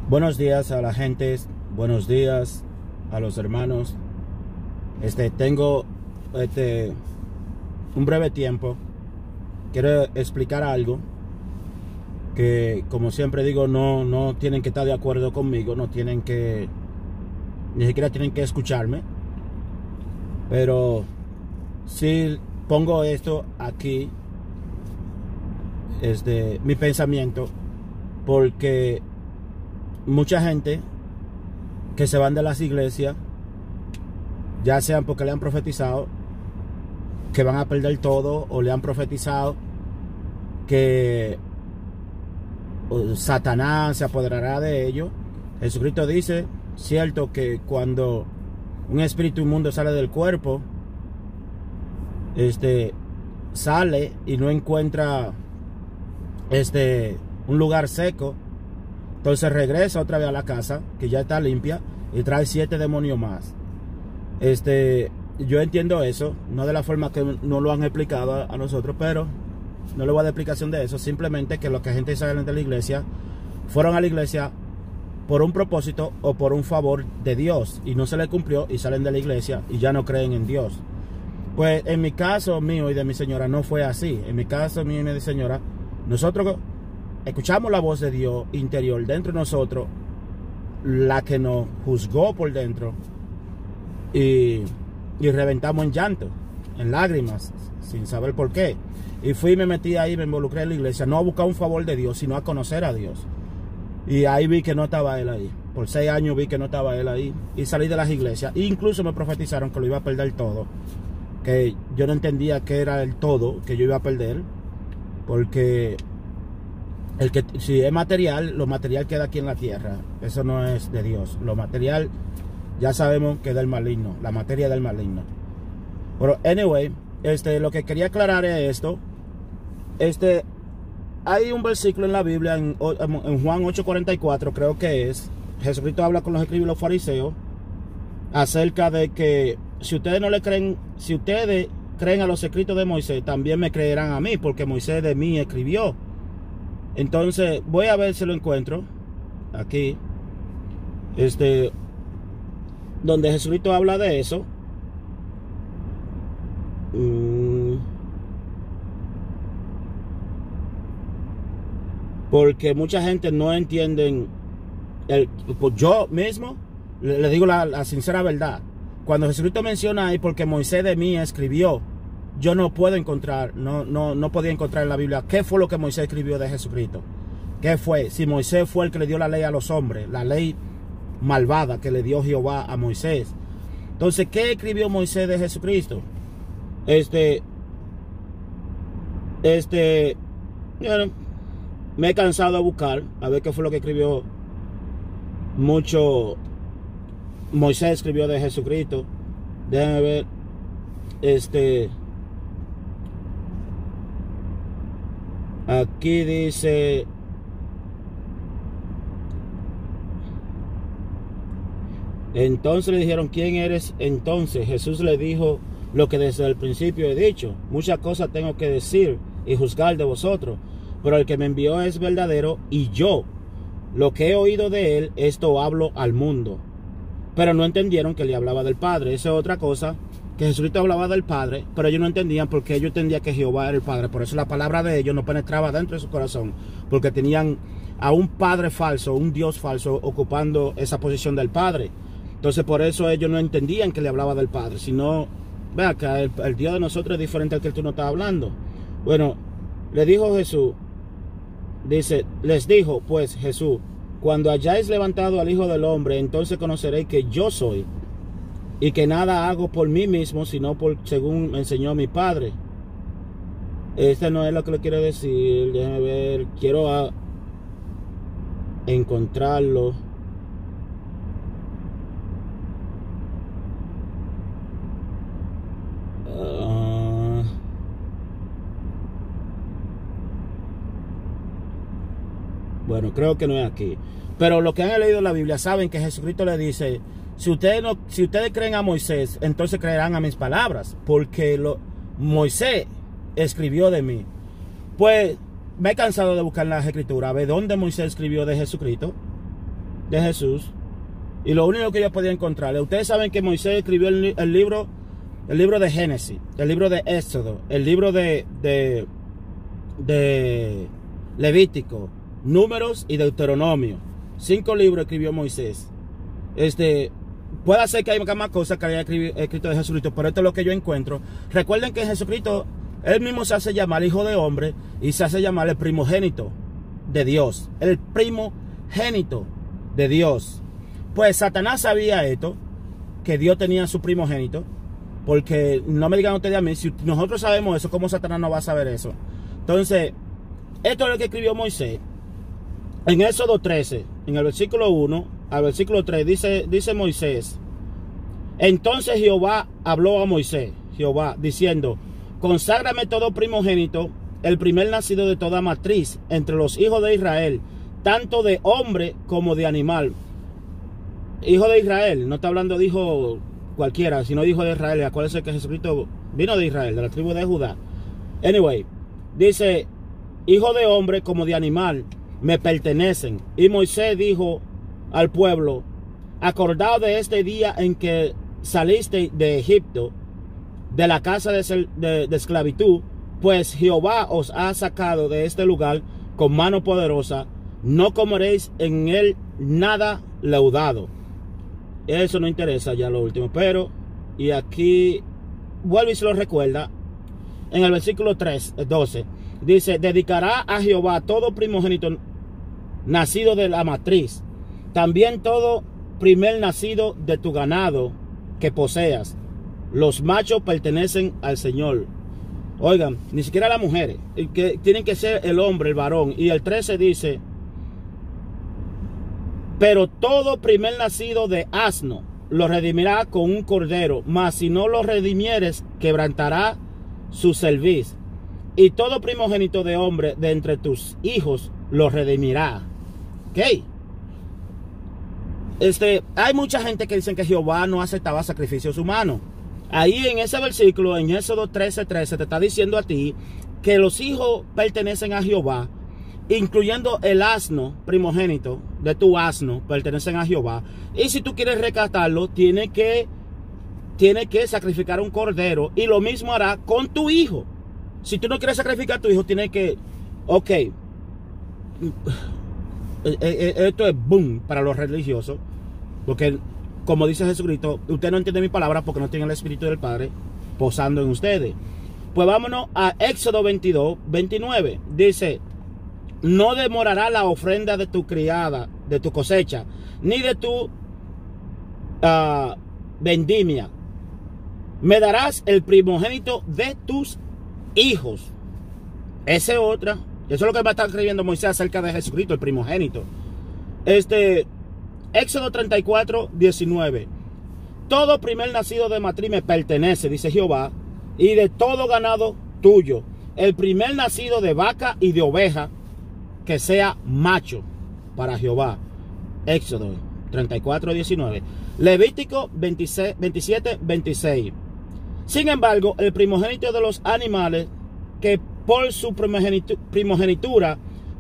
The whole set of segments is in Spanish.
Buenos días a la gente, buenos días a los hermanos. Tengo un breve tiempo. Quiero explicar algo que, como siempre digo, no tienen que estar de acuerdo conmigo, ni siquiera tienen que escucharme. Pero si pongo esto aquí, mi pensamiento, porque mucha gente que se van de las iglesias, ya sean porque le han profetizado que van a perder todo, o le han profetizado que Satanás se apoderará de ellos. Jesucristo dice, cierto, que cuando un espíritu inmundo sale del cuerpo, sale y no encuentra un lugar seco, entonces regresa otra vez a la casa que ya está limpia y trae 7 demonios más. Yo entiendo eso, no de la forma que no lo han explicado a nosotros, pero no le voy a dar explicación de eso. Simplemente que los que gente salen de la iglesia fueron a la iglesia por un propósito o por un favor de Dios y no se le cumplió y salen de la iglesia y ya no creen en Dios. Pues en mi caso mío y de mi señora no fue así. En mi caso mío y de mi señora, nosotros escuchamos la voz de Dios interior dentro de nosotros, la que nos juzgó por dentro, y reventamos en llanto, en lágrimas, sin saber por qué. Y fui y me metí ahí, me involucré en la iglesia, no a buscar un favor de Dios, sino a conocer a Dios. Y ahí vi que no estaba Él ahí. Por 6 años vi que no estaba Él ahí. Y salí de las iglesias. E incluso me profetizaron que lo iba a perder todo. Que yo no entendía qué era el todo que yo iba a perder. Porque si es material, lo material queda aquí en la tierra. Eso no es de Dios. Lo material ya sabemos que es del maligno. La materia del maligno. Pero anyway, lo que quería aclarar es esto. Hay un versículo en la Biblia, en Juan 8:44, creo que es. Jesucristo habla con los escribas y los fariseos acerca de que si ustedes no le creen, si ustedes creen a los escritos de Moisés, también me creerán a mí, porque Moisés de mí escribió. Entonces, voy a ver si lo encuentro aquí. Donde Jesucristo habla de eso. Porque mucha gente no entienden pues yo mismo le digo la sincera verdad. Cuando Jesucristo menciona ahí, porque Moisés de mí escribió, yo no puedo encontrar, no podía encontrar en la Biblia qué fue lo que Moisés escribió de Jesucristo. ¿Qué fue? Si Moisés fue el que le dio la ley a los hombres, la ley malvada que le dio Jehová a Moisés. Entonces, ¿qué escribió Moisés de Jesucristo? Bueno, me he cansado de buscar a ver qué fue lo que escribió. Moisés escribió de Jesucristo. Déjenme ver. Aquí dice, entonces le dijeron, ¿quién eres? Entonces Jesús le dijo lo que desde el principio he dicho. Muchas cosas tengo que decir y juzgar de vosotros, pero el que me envió es verdadero, y yo, lo que he oído de él, esto hablo al mundo. Pero no entendieron que le hablaba del Padre. Esa es otra cosa, que Jesucristo hablaba del Padre, pero ellos no entendían, porque ellos entendían que Jehová era el Padre. Por eso la palabra de ellos no penetraba dentro de su corazón, porque tenían a un Padre falso, un Dios falso, ocupando esa posición del Padre. Entonces por eso ellos no entendían que le hablaba del Padre, sino, vea que el Dios de nosotros es diferente al que tú no estás hablando. Bueno, le dijo Jesús, dice, les dijo pues Jesús, cuando hayáis levantado al Hijo del Hombre, entonces conoceréis que yo soy, y que nada hago por mí mismo, sino según me enseñó mi Padre. No es lo que le quiero decir. Déjame ver, quiero encontrarlo. Bueno, creo que no es aquí. Pero los que han leído la Biblia saben que Jesucristo le dice, si ustedes creen a Moisés, entonces creerán a mis palabras, porque Moisés escribió de mí. Pues me he cansado de buscar en las escrituras a ver dónde Moisés escribió de Jesucristo. de Jesús. Y lo único que yo podía encontrar. Ustedes saben que Moisés escribió el libro de Génesis, el libro de Éxodo, el libro de Levítico, Números y Deuteronomio. 5 libros escribió Moisés. Puede ser que haya más cosas que haya escrito de Jesucristo, pero esto es lo que yo encuentro. Recuerden que Jesucristo, él mismo se hace llamar Hijo de Hombre y se hace llamar el primogénito de Dios. El primogénito de Dios. Pues Satanás sabía esto, que Dios tenía su primogénito. Porque no me digan ustedes a mí, si nosotros sabemos eso, ¿cómo Satanás no va a saber eso? Entonces, esto es lo que escribió Moisés. En Éxodo 13, en el versículo 1 al versículo 3, dice Moisés: entonces Jehová habló a Moisés, Jehová, diciendo: conságrame todo primogénito, el primer nacido de toda matriz, entre los hijos de Israel, tanto de hombre como de animal. Hijo de Israel, no está hablando de hijo cualquiera, sino hijo de Israel. Acuérdense que Jesucristo vino de Israel, de la tribu de Judá. Anyway, dice: hijo de hombre como de animal me pertenecen. Y Moisés dijo al pueblo: acordaos de este día en que saliste de Egipto, de la casa de esclavitud, pues Jehová os ha sacado de este lugar con mano poderosa. No comeréis en él nada leudado. Eso no interesa ya lo último, pero, y aquí vuelve y se lo recuerda, en el versículo 12, dice: dedicará a Jehová todo primogénito nacido de la matriz, también todo primer nacido de tu ganado que poseas. Los machos pertenecen al Señor. Oigan, ni siquiera las mujeres, que tienen que ser el hombre, el varón. Y el 13 dice: pero todo primer nacido de asno lo redimirá con un cordero, mas si no lo redimieres, quebrantará su cerviz. Y todo primogénito de hombre de entre tus hijos lo redimirá. ¿Ok? Hay mucha gente que dicen que Jehová no aceptaba sacrificios humanos. Ahí en ese versículo, en Éxodo 13:13, te está diciendo a ti que los hijos pertenecen a Jehová, incluyendo el asno primogénito de tu asno, pertenecen a Jehová. Y si tú quieres rescatarlo, tiene que sacrificar un cordero. Y lo mismo hará con tu hijo. Si tú no quieres sacrificar a tu hijo, tiene que... Ok. Esto es boom para los religiosos. Porque, como dice Jesucristo, usted no entiende mi palabra porque no tiene el Espíritu del Padre posando en ustedes. Pues vámonos a Éxodo 22:29. Dice: no demorará la ofrenda de tu criada, de tu cosecha, ni de tu vendimia. Me darás el primogénito de tus hijos. Esa es otra. Eso es lo que me está escribiendo Moisés acerca de Jesucristo, el primogénito. Éxodo 34:19. Todo primer nacido de matriz me pertenece, dice Jehová, y de todo ganado tuyo. El primer nacido de vaca y de oveja, que sea macho para Jehová. Éxodo 34:19. Levítico 27:26. Sin embargo, el primogénito de los animales que por su primogenitura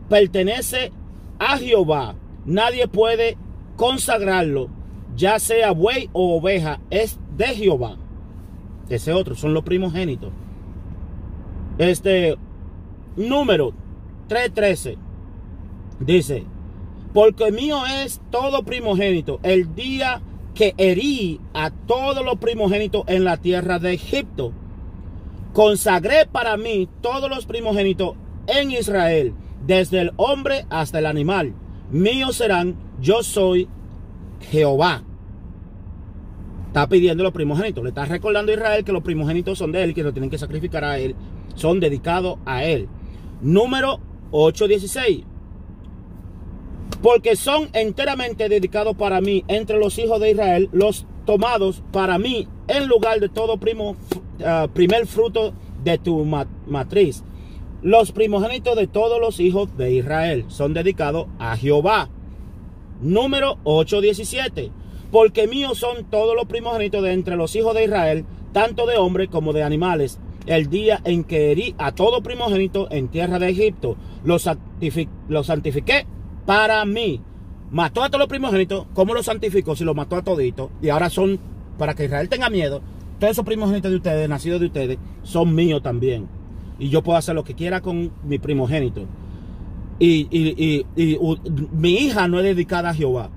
pertenece a Jehová, nadie puede consagrarlo, ya sea buey o oveja, es de Jehová. Ese otro son los primogénitos. Número 3:13 dice: porque mío es todo primogénito, el día que herí a todos los primogénitos en la tierra de Egipto. Consagré para mí todos los primogénitos en Israel, desde el hombre hasta el animal. Míos serán, yo soy Jehová. Está pidiendo los primogénitos. Le está recordando a Israel que los primogénitos son de él, que lo tienen que sacrificar a él. Son dedicados a él. Número 8:16. Porque son enteramente dedicados para mí entre los hijos de Israel, los tomados para mí en lugar de todo primer fruto de tu matriz. Los primogénitos de todos los hijos de Israel son dedicados a Jehová. Número 8:17. Porque míos son todos los primogénitos de entre los hijos de Israel, tanto de hombres como de animales. El día en que herí a todo primogénito en tierra de Egipto, los santifiqué para mí. mató a todos los primogénitos, ¿cómo los santificó si los mató a toditos? Y ahora son, para que Israel tenga miedo, todos esos primogénitos de ustedes, nacidos de ustedes, son míos también. Y yo puedo hacer lo que quiera con mi primogénito. Y mi hija no es dedicada a Jehová.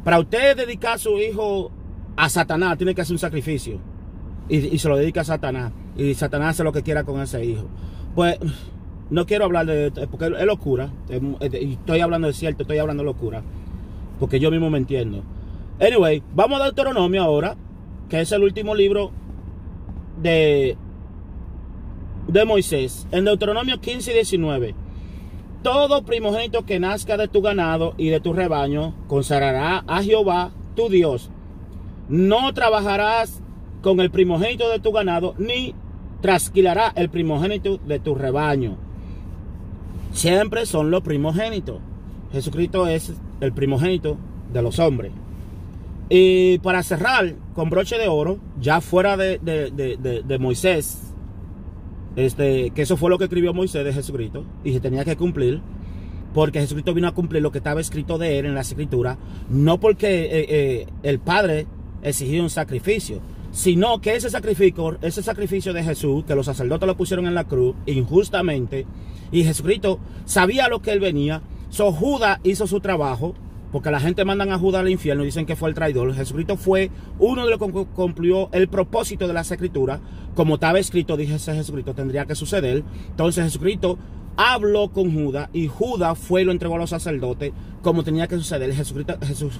Para usted dedicar a su hijo a Satanás, tiene que hacer un sacrificio. Y se lo dedica a Satanás. Y Satanás hace lo que quiera con ese hijo. Pues no quiero hablar de esto, porque es locura. Y estoy hablando de cierto, estoy hablando de locura. Porque yo mismo me entiendo. Anyway, vamos a Deuteronomio ahora, que es el último libro de Moisés. En Deuteronomio 15 y 19. Todo primogénito que nazca de tu ganado y de tu rebaño consagrará a Jehová tu Dios. No trabajarás con el primogénito de tu ganado, ni trasquilará el primogénito de tu rebaño. Siempre son los primogénitos. Jesucristo es el primogénito de los hombres. Y para cerrar con broche de oro, ya fuera de Moisés, que eso fue lo que escribió Moisés de Jesucristo, y se tenía que cumplir, porque Jesucristo vino a cumplir lo que estaba escrito de él en las escrituras, no porque el Padre exigía un sacrificio, sino que ese sacrificio de Jesús, que los sacerdotes lo pusieron en la cruz injustamente, y Jesucristo sabía lo que él venía. Judas hizo su trabajo, porque la gente mandan a Judas al infierno y dicen que fue el traidor. Jesucristo fue uno de los que cumplió el propósito de las escrituras, como estaba escrito, dije Jesucristo, tendría que suceder. Entonces Jesucristo habló con Judas y Judas fue y lo entregó a los sacerdotes como tenía que suceder.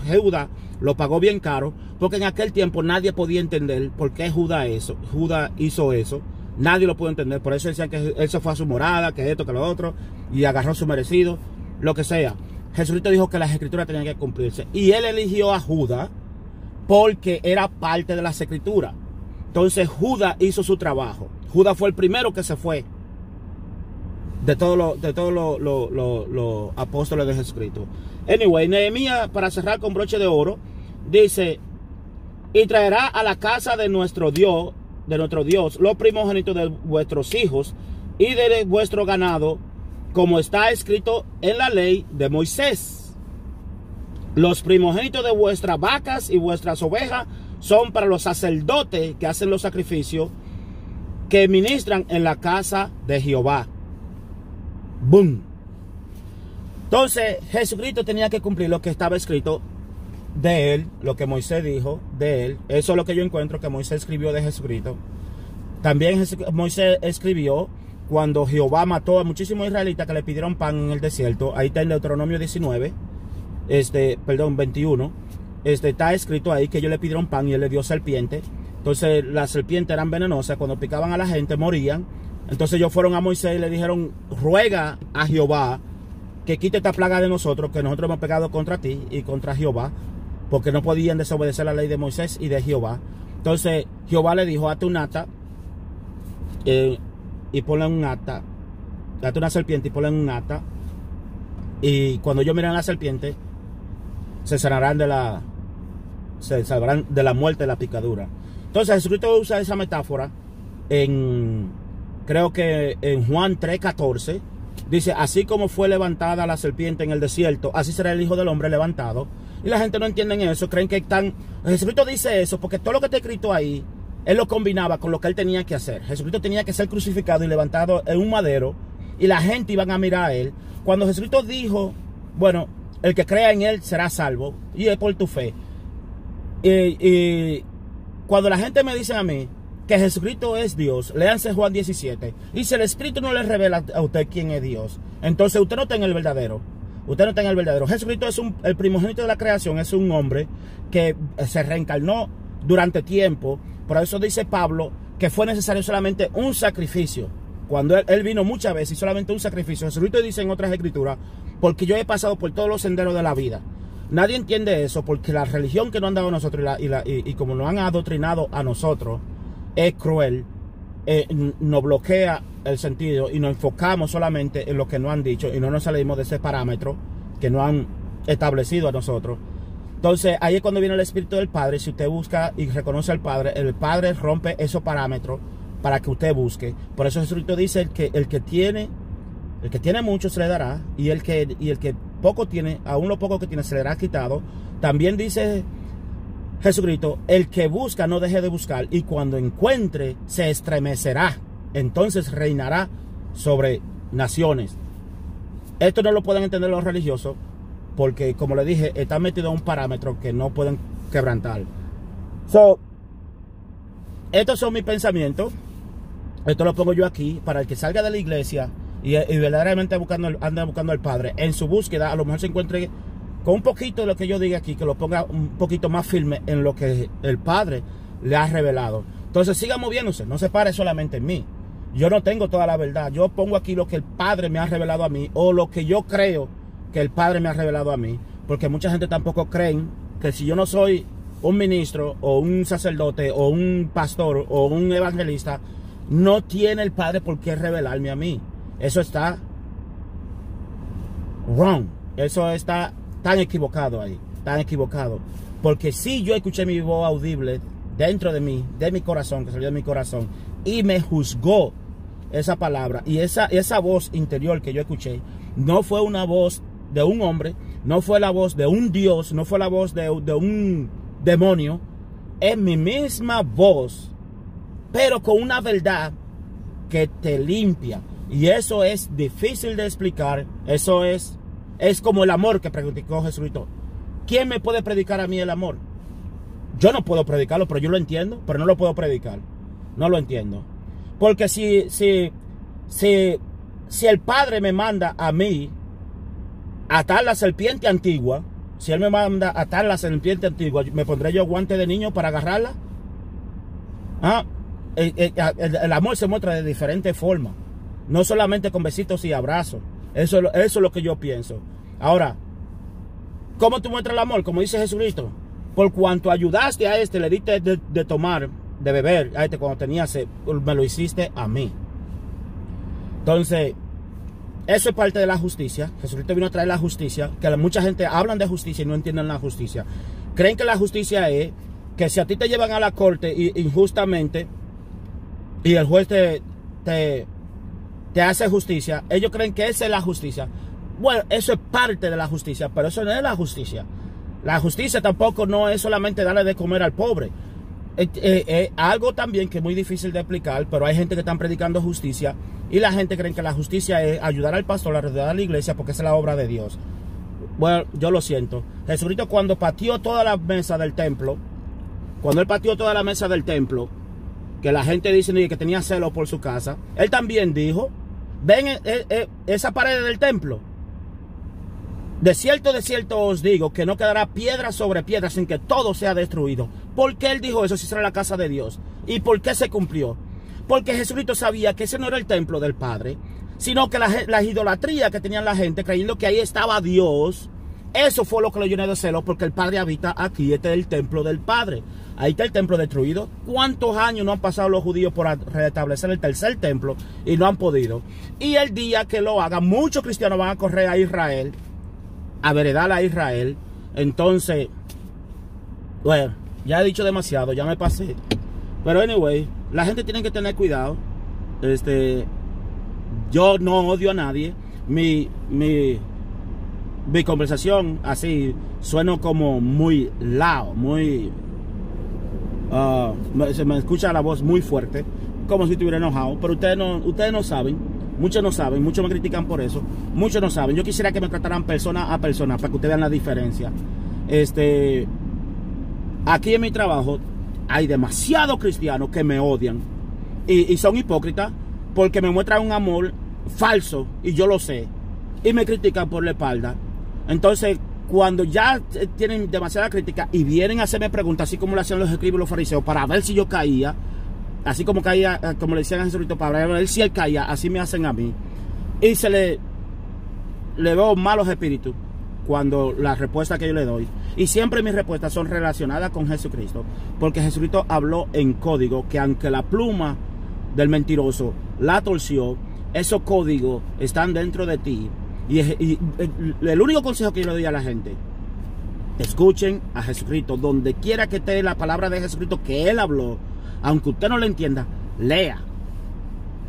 Judas lo pagó bien caro, porque en aquel tiempo nadie podía entender por qué Judas hizo eso. Nadie lo pudo entender. Por eso decían que él se fue a su morada, que esto, que lo otro, y agarró su merecido, lo que sea. Jesucristo dijo que las escrituras tenían que cumplirse, y él eligió a Judas porque era parte de las escrituras. Entonces Judas hizo su trabajo. Judas fue el primero que se fue de todos los apóstoles de Jesucristo. Anyway, Nehemías, para cerrar con broche de oro, dice: y traerá a la casa de nuestro Dios los primogénitos de vuestros hijos y de vuestro ganado, como está escrito en la ley de Moisés. Los primogénitos de vuestras vacas y vuestras ovejas son para los sacerdotes que hacen los sacrificios, que ministran en la casa de Jehová. ¡Boom! Entonces Jesucristo tenía que cumplir lo que estaba escrito de él, lo que Moisés dijo de él. Eso es lo que yo encuentro que Moisés escribió de Jesucristo. También Moisés escribió cuando Jehová mató a muchísimos israelitas que le pidieron pan en el desierto. Ahí está en Deuteronomio 19, 21. Está escrito ahí que ellos le pidieron pan y él le dio serpiente. Entonces las serpientes eran venenosas, cuando picaban a la gente morían. Entonces ellos fueron a Moisés y le dijeron: ruega a Jehová que quite esta plaga de nosotros, que nosotros hemos pecado contra ti y contra Jehová, porque no podían desobedecer la ley de Moisés y de Jehová. Entonces Jehová le dijo: hazte un ata y ponle un ata, hazte una serpiente y ponle un ata, y cuando ellos miren a la serpiente se salvarán de la muerte de la picadura. Entonces Jesucristo usa esa metáfora creo que en Juan 3:14. Dice: así como fue levantada la serpiente en el desierto, así será el Hijo del Hombre levantado. Y la gente no entiende eso, creen que están... Jesucristo dice eso porque todo lo que está escrito ahí, él lo combinaba con lo que él tenía que hacer. Jesucristo tenía que ser crucificado y levantado en un madero, y la gente iban a mirar a él. Cuando Jesucristo dijo: bueno, el que crea en él será salvo, y es por tu fe. Y cuando la gente me dice a mí que Jesucristo es Dios, léanse Juan 17. Y si el Espíritu no le revela a usted quién es Dios, entonces usted no está en el verdadero. Usted no está en el verdadero. Jesucristo es el primogénito de la creación, es un hombre que se reencarnó durante tiempo. Por eso dice Pablo que fue necesario solamente un sacrificio. Cuando él vino muchas veces y solamente un sacrificio. Jesucristo dice en otras escrituras: porque yo he pasado por todos los senderos de la vida. Nadie entiende eso, porque la religión que nos han dado a nosotros y como nos han adoctrinado a nosotros es cruel, nos bloquea el sentido y nos enfocamos solamente en lo que nos han dicho y no nos salimos de ese parámetro que nos han establecido a nosotros. Entonces ahí es cuando viene el Espíritu del Padre. Si usted busca y reconoce al Padre, el Padre rompe esos parámetros para que usted busque. Por eso Jesucristo dice: el que tiene mucho se le dará, y el que poco tiene, aún lo poco que tiene se le hará quitado. También dice Jesucristo, el que busca no deje de buscar, y cuando encuentre se estremecerá, entonces reinará sobre naciones. Esto no lo pueden entender los religiosos, porque como le dije, está metido en un parámetro que no pueden quebrantar. Estos son mis pensamientos. Esto lo pongo yo aquí para el que salga de la iglesia y verdaderamente anda buscando al Padre. En su búsqueda, a lo mejor se encuentre con un poquito de lo que yo diga aquí, que lo ponga un poquito más firme en lo que el Padre le ha revelado. Entonces siga moviéndose, no se pare solamente en mí. Yo no tengo toda la verdad. Yo pongo aquí lo que el Padre me ha revelado a mí, o lo que yo creo que el Padre me ha revelado a mí. Porque mucha gente tampoco creen que si yo no soy un ministro, o un sacerdote, o un pastor, o un evangelista, no tiene el Padre por qué revelarme a mí. Eso está wrong. Eso está tan equivocado ahí. Tan equivocado. Porque si yo escuché mi voz audible dentro de mí, de mi corazón, que salió de mi corazón, y me juzgó esa palabra, y esa voz interior que yo escuché, no fue una voz de un hombre, no fue la voz de un Dios, no fue la voz de un demonio, es mi misma voz, pero con una verdad que te limpia. Y eso es difícil de explicar. Eso es como el amor que predicó Jesucristo. ¿Quién me puede predicar a mí el amor? Yo no puedo predicarlo, pero yo lo entiendo, pero no lo puedo predicar. No lo entiendo. Porque si el Padre me manda a mí atar la serpiente antigua, si Él me manda atar la serpiente antigua, ¿me pondré yo guante de niño para agarrarla? El amor se muestra de diferentes formas. No solamente con besitos y abrazos. Eso es lo que yo pienso. Ahora, ¿cómo tú muestras el amor? Como dice Jesucristo, por cuanto ayudaste a este, le diste de tomar, de beber a este cuando tenía sed, me lo hiciste a mí. Entonces, eso es parte de la justicia. Jesucristo vino a traer la justicia, que mucha gente hablan de justicia y no entienden la justicia. Creen que la justicia es que si a ti te llevan a la corte injustamente y el juez te hace justicia, ellos creen que esa es la justicia. Bueno, eso es parte de la justicia, pero eso no es la justicia. La justicia tampoco no es solamente darle de comer al pobre. Algo también que es muy difícil de explicar, pero hay gente que están predicando justicia y la gente cree que la justicia es ayudar al pastor, ayudar a la iglesia, porque esa es la obra de Dios. Bueno, yo lo siento. Jesucristo, cuando pateó toda la mesa del templo, que la gente dice que tenía celo por su casa, Él también dijo, ven esa pared del templo. De cierto os digo que no quedará piedra sobre piedra sin que todo sea destruido. ¿Por qué Él dijo eso si será la casa de Dios? ¿Y por qué se cumplió? Porque Jesucristo sabía que ese no era el templo del Padre, sino que la idolatría que tenían la gente creyendo que ahí estaba Dios, eso fue lo que lo llenó de celo, porque el Padre habita aquí. Este es el templo del Padre. Ahí está el templo destruido. ¿Cuántos años no han pasado los judíos por restablecer el tercer templo y no han podido? Y el día que lo hagan, muchos cristianos van a correr a Israel, a veredar a Israel. Entonces, bueno, ya he dicho demasiado, ya me pasé. Pero anyway, la gente tiene que tener cuidado. Yo no odio a nadie. Mi conversación así suena como muy loud, muy se me escucha la voz muy fuerte, como si estuviera enojado. Pero ustedes no saben, muchos no saben, muchos me critican por eso, muchos no saben. Yo quisiera que me trataran persona a persona para que ustedes vean la diferencia. Aquí en mi trabajo hay demasiados cristianos que me odian y son hipócritas porque me muestran un amor falso y yo lo sé, y me critican por la espalda. Entonces, cuando ya tienen demasiada crítica y vienen a hacerme preguntas, así como le hacían los escribas y los fariseos, para ver si yo caía, así como caía, como le decían a Jesucristo, para ver si él caía, así me hacen a mí. Y le veo malos espíritus cuando la respuesta que yo le doy. Y siempre mis respuestas son relacionadas con Jesucristo, porque Jesucristo habló en código, que aunque la pluma del mentiroso la torció, esos códigos están dentro de ti. Y el único consejo que yo le doy a la gente: escuchen a Jesucristo. Donde quiera que esté la palabra de Jesucristo que Él habló, aunque usted no la entienda, lea.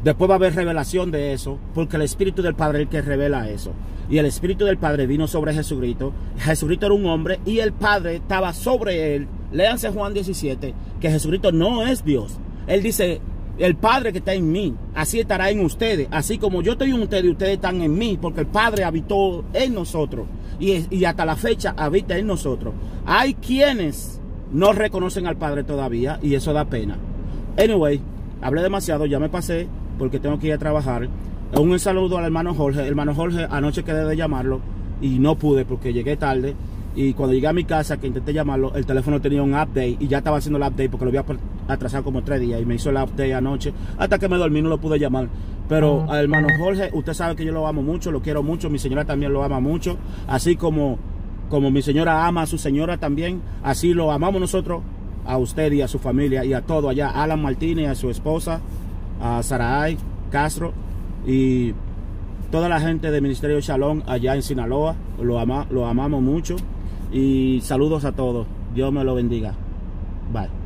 Después va a haber revelación de eso, porque el Espíritu del Padre es el que revela eso. Y el Espíritu del Padre vino sobre Jesucristo. Jesucristo era un hombre y el Padre estaba sobre él. Léanse Juan 17, que Jesucristo no es Dios. Él dice, el Padre que está en mí, así estará en ustedes. Así como yo estoy en ustedes y ustedes están en mí, porque el Padre habitó en nosotros. Y hasta la fecha habita en nosotros. Hay quienes no reconocen al Padre todavía y eso da pena. Anyway, hablé demasiado, ya me pasé porque tengo que ir a trabajar. Un saludo al hermano Jorge. Hermano Jorge, anoche quedé de llamarlo y no pude porque llegué tarde. Y cuando llegué a mi casa, que intenté llamarlo, el teléfono tenía un update y ya estaba haciendo el update porque lo había atrasado como 3 días y me hizo el update anoche. Hasta que me dormí no lo pude llamar. Pero al hermano Jorge, usted sabe que yo lo amo mucho, lo quiero mucho. Mi señora también lo ama mucho. Así como mi señora ama a su señora también, así lo amamos nosotros a usted y a su familia y a todo allá. Alan Martínez, a su esposa, a Sarahay Castro y toda la gente del Ministerio Shalom allá en Sinaloa. Lo amamos mucho y saludos a todos. Dios me lo bendiga. Bye.